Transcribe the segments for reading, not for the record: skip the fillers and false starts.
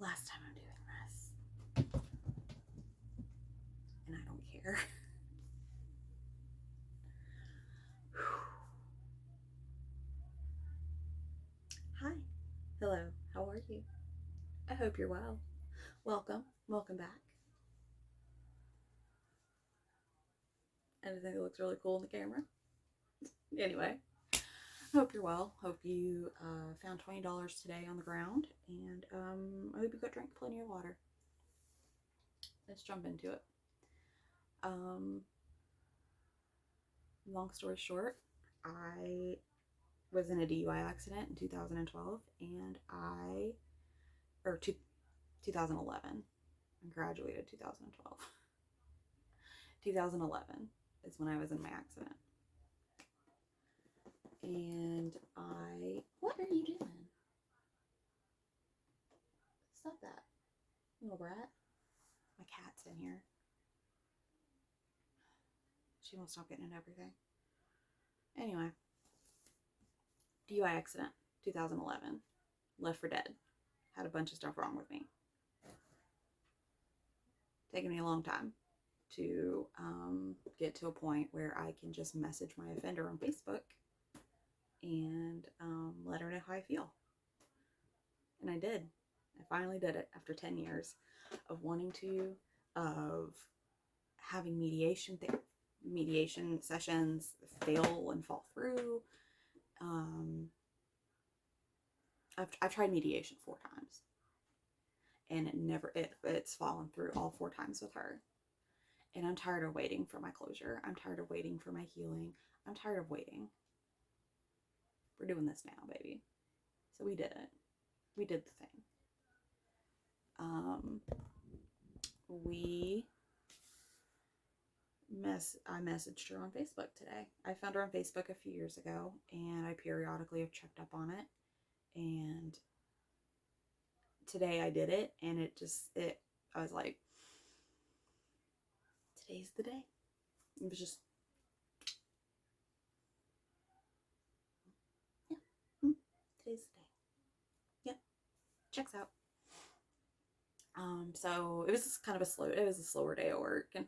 last time I'm doing this. And I don't care. Hi. Hello. How are you? I hope you're well. Welcome. Welcome back. And I think it looks really cool in the camera. Anyway, hope you're well. Hope you found $20 today on the ground. And I hope you got drank plenty of water. Let's jump into it. Long story short, I was in a DUI accident in 2012 and 2011. I graduated 2012. 2011 is when I was in my accident. And what are you doing? Stop that, little brat. My cat's in here. She won't stop getting into everything. Anyway, DUI accident, 2011. Left for dead. Had a bunch of stuff wrong with me. Taken me a long time to get to a point where I can just message my offender on Facebook and let her know how I feel. And I did. I finally did it after 10 years of wanting to, of having mediation sessions fail and fall through. I've tried mediation 4 times, and it's fallen through all 4 times with her. And I'm tired of waiting for my closure. I'm tired of waiting for my healing. I'm tired of waiting. We're doing this now, baby. So we did it. We did the thing. I messaged her on Facebook today. I found her on Facebook a few years ago, and I periodically have checked up on it. And today I did it, and I was like, today's the day. It was just, yeah, today's the day. Yep, checks out. So it was just kind of a slower day at work, and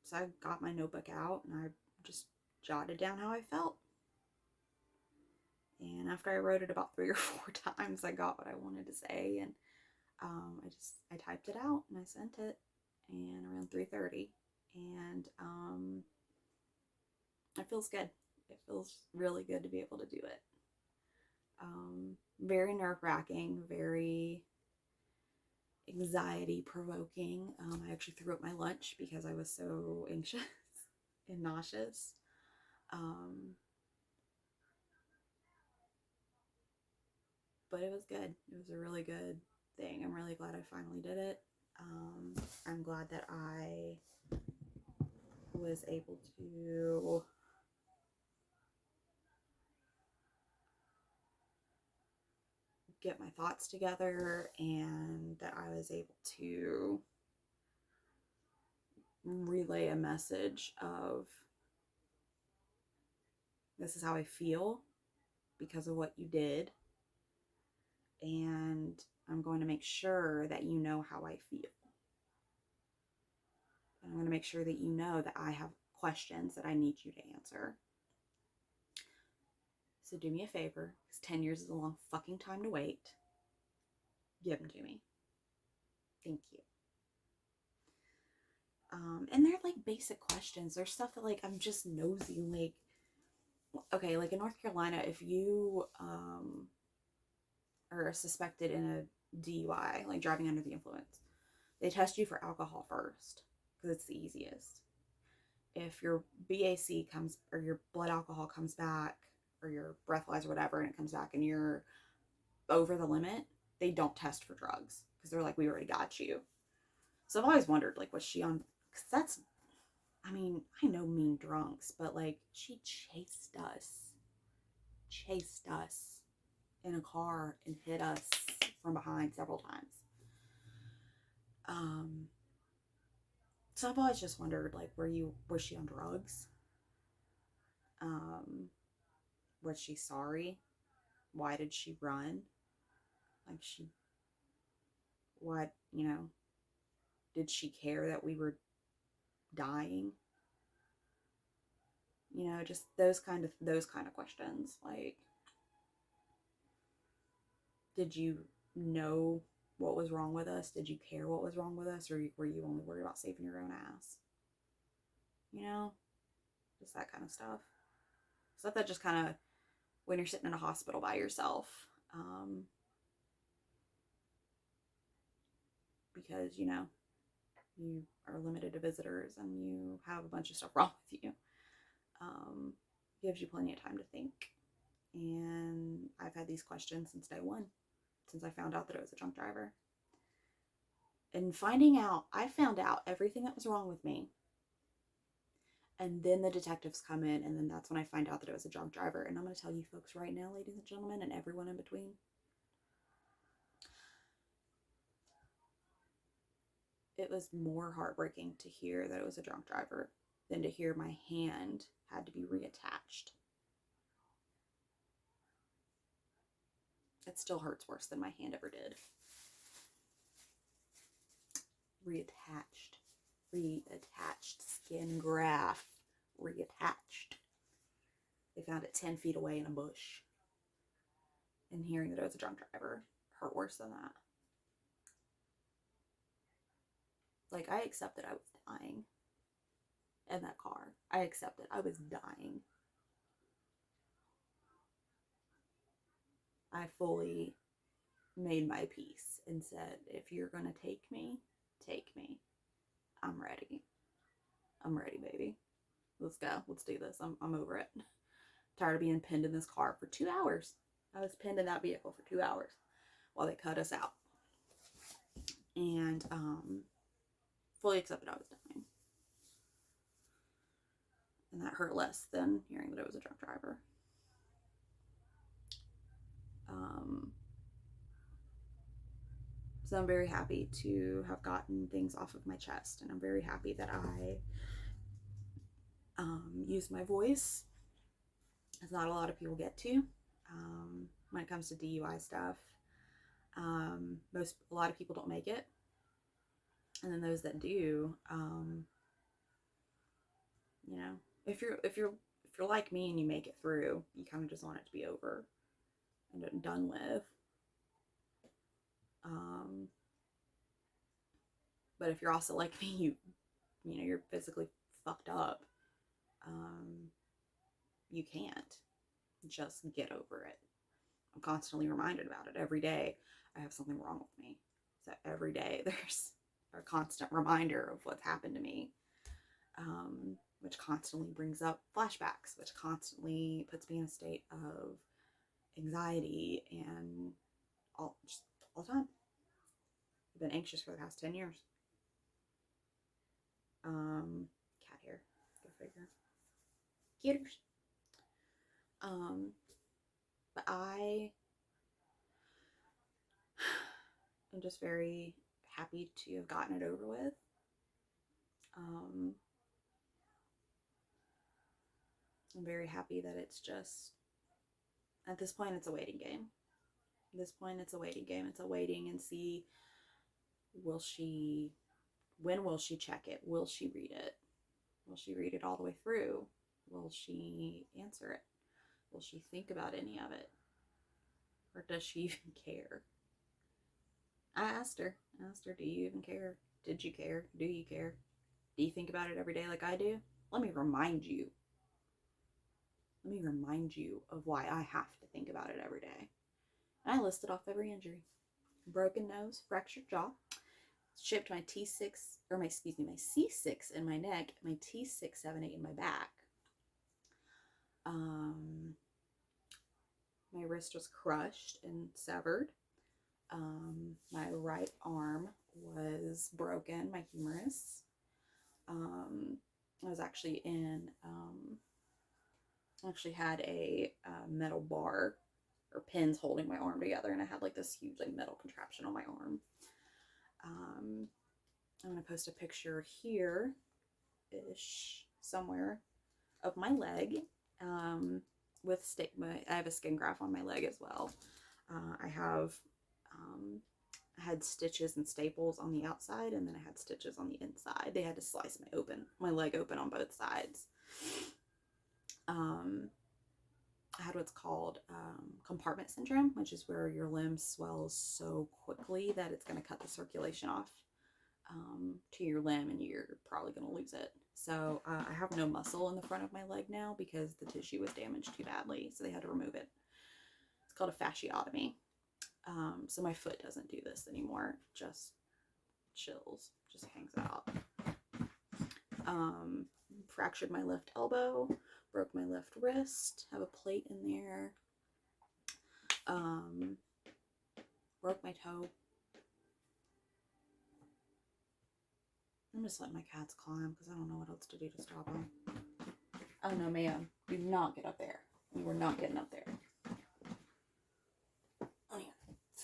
so I got my notebook out and I just jotted down how I felt. And after I wrote it about 3 or 4 times, I got what I wanted to say, and I typed it out and I sent it, and around 3:30, and it feels good. It feels really good to be able to do it. Very nerve-wracking, very anxiety provoking. I actually threw up my lunch because I was so anxious and nauseous. But it was good. It was a really good thing. I'm really glad I finally did it. I'm glad that I was able to get my thoughts together, and that I was able to relay a message of, this is how I feel because of what you did, and I'm going to make sure that you know how I feel. And I'm going to make sure that you know that I have questions that I need you to answer. So do me a favor, because 10 years is a long fucking time to wait. Give them to me. Thank you. And they're like basic questions. They're stuff that like I'm just nosy. Like, okay, like in North Carolina, if you are suspected in a DUI, like driving under the influence, they test you for alcohol first because it's the easiest. If your BAC comes, or your blood alcohol comes back, or your breathalyzer or whatever, and it comes back and you're over the limit, they don't test for drugs because they're like, we already got you. So I've always wondered, like, was she on? Because I know mean drunks, but like, she chased us in a car and hit us from behind several times. So I've always just wondered, like, was she on drugs? Was she sorry? Why did she run? Like what, you know, did she care that we were dying? You know, just those kind of questions. Like, did you know what was wrong with us? Did you care what was wrong with us? Or were you only worried about saving your own ass? You know, just that kind of stuff. Stuff that just kind of, when you're sitting in a hospital by yourself, because, you know, you are limited to visitors and you have a bunch of stuff wrong with you, gives you plenty of time to think. And I've had these questions since day one, since I found out that it was a drunk driver. And I found out everything that was wrong with me. And then the detectives come in, and then that's when I find out that it was a drunk driver. And I'm going to tell you folks right now, ladies and gentlemen, and everyone in between, it was more heartbreaking to hear that it was a drunk driver than to hear my hand had to be reattached. It still hurts worse than my hand ever did. Reattached, skin graft, reattached. They found it 10 feet away in a bush. And hearing that it was a drunk driver hurt worse than that. Like, I accepted I was dying in that car. I accepted I was dying. I fully made my peace and said, if you're going to take me, take me. I'm ready. I'm ready, baby. Let's go. Let's do this. I'm over it. Tired of being pinned in this car for 2 hours. I was pinned in that vehicle for 2 hours while they cut us out. And fully accepted I was dying. And that hurt less than hearing that it was a drunk driver. So I'm very happy to have gotten things off of my chest, and I'm very happy that I used my voice, as not a lot of people get to, when it comes to DUI stuff. A lot of people don't make it, and then those that do, you know, if you're like me and you make it through, you kind of just want it to be over and done with. But if you're also like me, you know, you're physically fucked up, you can't just get over it. I'm constantly reminded about it every day. I have something wrong with me. So every day there's a constant reminder of what's happened to me, which constantly brings up flashbacks, which constantly puts me in a state of anxiety and all the time. I've been anxious for the past 10 years. Cat hair, go figure. Cutters. But I am just very happy to have gotten it over with. I'm very happy that it's just, at this point, it's a waiting game. At this point, it's a waiting game. It's a waiting and see, when will she check it? Will she read it? Will she read it all the way through? Will she answer it? Will she think about any of it? Or does she even care? I asked her, do you even care? Did you care? Do you care? Do you think about it every day like I do? Let me remind you of why I have to think about it every day. And I listed off every injury. Broken nose, fractured jaw, chipped my my C6 in my neck, my T6, 7, 8 in my back. My wrist was crushed and severed. My right arm was broken, my humerus. I was actually had a metal bar or pins holding my arm together, and I had like this huge like metal contraption on my arm. I'm gonna post a picture here ish somewhere of my leg with stigma. I have a skin graft on my leg as well. I have I had stitches and staples on the outside, and then I had stitches on the inside. They had to slice my leg open on both sides. I had what's called compartment syndrome, which is where your limb swells so quickly that it's going to cut the circulation off to your limb, and you're probably going to lose it. So I have no muscle in the front of my leg now because the tissue was damaged too badly, so they had to remove it. It's called a fasciotomy. So my foot doesn't do this anymore, just chills, just hangs out. Fractured my left elbow, broke my left wrist, have a plate in there, broke my toe. I'm just letting my cats climb because I don't know what else to do to stop them. Oh no, ma'am, do not get up there. We were not getting up there. Oh yeah,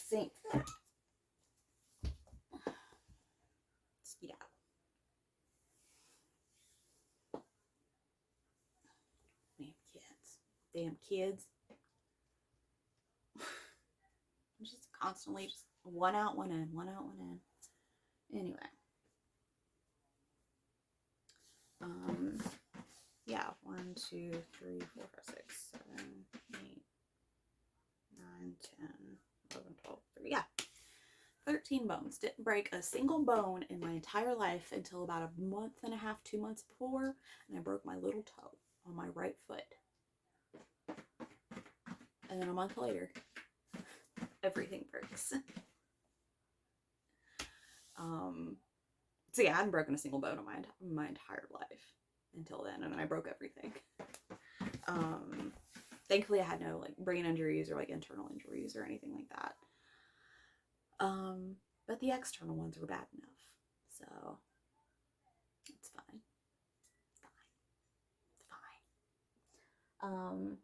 think that. Skeet out. Damn kids. Just constantly just one out, one in, one out, one in. Anyway. Yeah, 1, 2, 3, 4, 5, 6, 7, 8, 9, 10, 11, 12, 13. Yeah. 13 bones. Didn't break a single bone in my entire life until about a month and a half, 2 months before, and I broke my little toe on my right foot. And then a month later, everything breaks. So yeah, I hadn't broken a single bone in my entire life until then, and then I broke everything. Thankfully, I had no like brain injuries or like internal injuries or anything like that. But the external ones were bad enough, so it's fine. It's fine.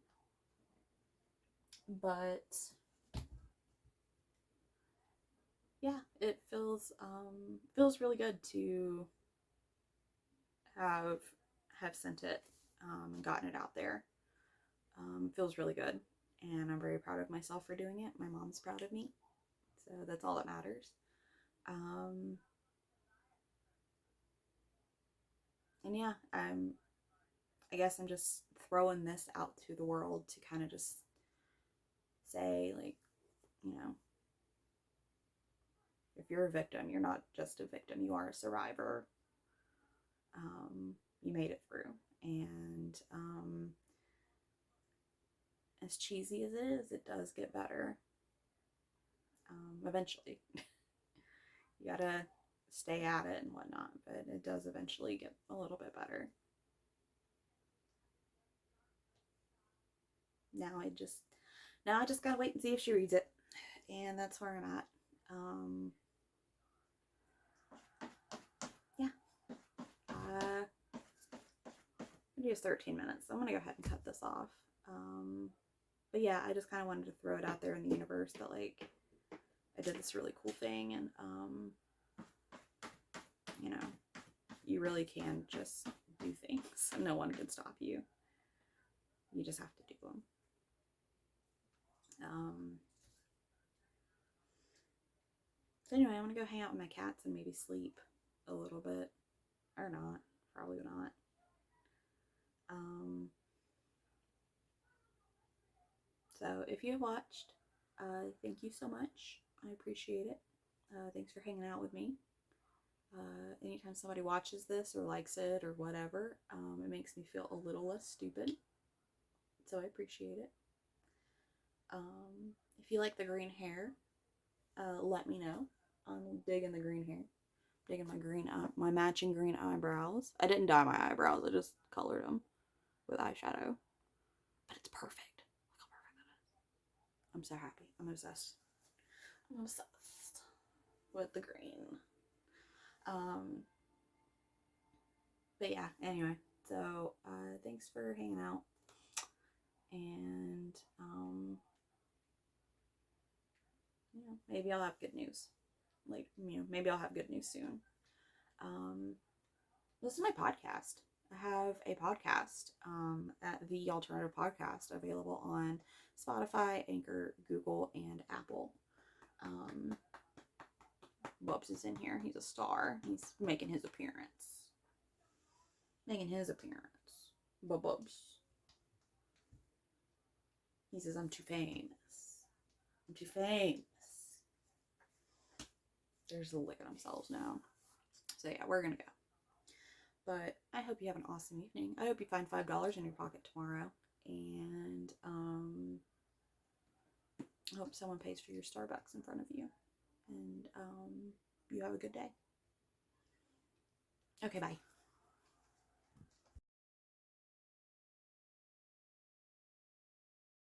But yeah, it feels really good to have sent it and gotten it out there. Feels really good, and I'm very proud of myself for doing it. My mom's proud of me, so that's all that matters. And yeah, I guess I'm just throwing this out to the world to kind of just say, like, you know, if you're a victim, you're not just a victim, you are a survivor. You made it through, and as cheesy as it is, it does get better. Eventually. You gotta stay at it and whatnot, but it does eventually get a little bit better. Now I just gotta wait and see if she reads it, and that's where I'm at. Yeah. It is 13 minutes. So I'm gonna go ahead and cut this off. But yeah, I just kind of wanted to throw it out there in the universe that like I did this really cool thing, and you know, you really can just do things. No one can stop you. You just have to do them. So anyway, I'm gonna go hang out with my cats and maybe sleep a little bit, or not. Probably not. So if you have watched, thank you so much. I appreciate it. Thanks for hanging out with me. Anytime somebody watches this or likes it or whatever, it makes me feel a little less stupid. So I appreciate it. If you like the green hair, let me know. I'm digging the green hair. Digging my matching green eyebrows. I didn't dye my eyebrows. I just colored them with eyeshadow. But it's perfect. Look how perfect that is. I'm so happy. I'm obsessed. I'm obsessed with the green. But yeah, anyway. So, thanks for hanging out. And, you know, maybe I'll have good news. Like, you know, maybe I'll have good news soon. Listen to my podcast. I have a podcast at The Alternative Podcast available on Spotify, Anchor, Google, and Apple. Bubs is in here. He's a star. He's making his appearance. Bubs. He says, I'm too famous. I'm too famous. They're just licking themselves now. So yeah, we're gonna go. But I hope you have an awesome evening. I hope you find $5 in your pocket tomorrow. And I hope someone pays for your Starbucks in front of you. And you have a good day. Okay, bye.